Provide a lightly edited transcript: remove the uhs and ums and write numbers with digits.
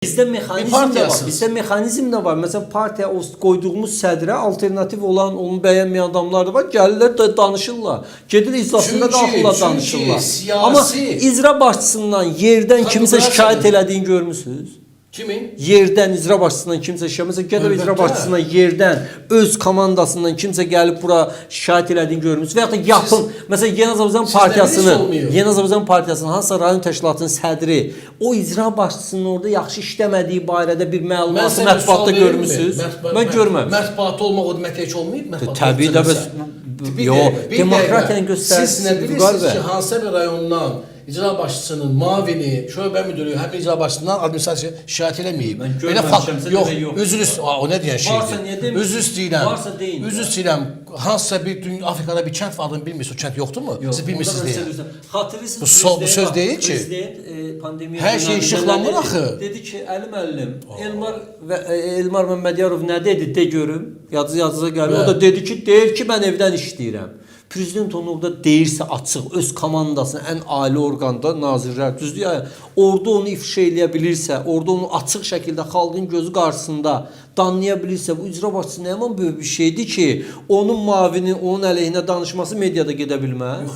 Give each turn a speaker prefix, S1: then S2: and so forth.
S1: Bizdə mexanizm də var. Bizdə mexanizm də var. Məsələn, partiya qoyduğumuz sədrə alternativ olan, onu bəyənməyən adamlar da var. Gəlirlər də danışırlar. Gedir iclasında qalxırlar danışırlar. Amma icra başçısından yerdən kimsə şikayət elədiyini görmüsünüz?
S2: Kimin?
S1: Yerdən icra başçısından kimsə şikayət, məsələn, gəlir icra başçısından yerdən öz komandasından kimsə gəlib bura şikayət elədiyini görmüsünüz? Və ya da yapın, məsələn, Yeni Azərbaycan Partiyasının hansısa rayon təşkilatının sədri o icra başçısının orada yaxşı işləmədiyi barədə bir məlumatı mətbuatda görmüsünüz? Mən görməmişəm.
S2: Mətbuatda olmaq o demək heç olmayıb?
S1: Təbii də demokratiyanın göstəricisi.
S2: Siz nə bilirsiniz ki, hansısa bir rayondan icra başçısının mavini, şöbə müdürü, həmin icra başçısından administrasiya şikayət eləməyib.
S1: Belə fakt
S2: yox. Üzr o nə deyən şeydir? Üzr istəyirəm. Üzr istəyirəm. Hansısa bir Afrikada bir kənd var, adını bilmirsiniz, o kənd yoxdurmu? Siz bilmirsiniz deyə.
S1: Xatırlısınız,
S2: bu söz deyil ki. Hər şey işıqlanmır axı.
S1: Dedi ki, Əli müəllim, Elmar Məmmədiyarov nə dedi, de görüm. Yazıza gəlir. O da dedi ki, deyir ki, mən evdən işləyirəm. Prezident onu orada deyirsə açıq, öz komandasını, ən ali orqanda nazirlər, düzdür ya, orada onu ifşa eləyə bilirsə, orada onu açıq şəkildə xalqın gözü qarşısında danlaya bilirsə, bu icra başçısı nə yaman böyük bir şeydir ki, onun mavini, onun əleyhinə danışması mediada gedə bilməz.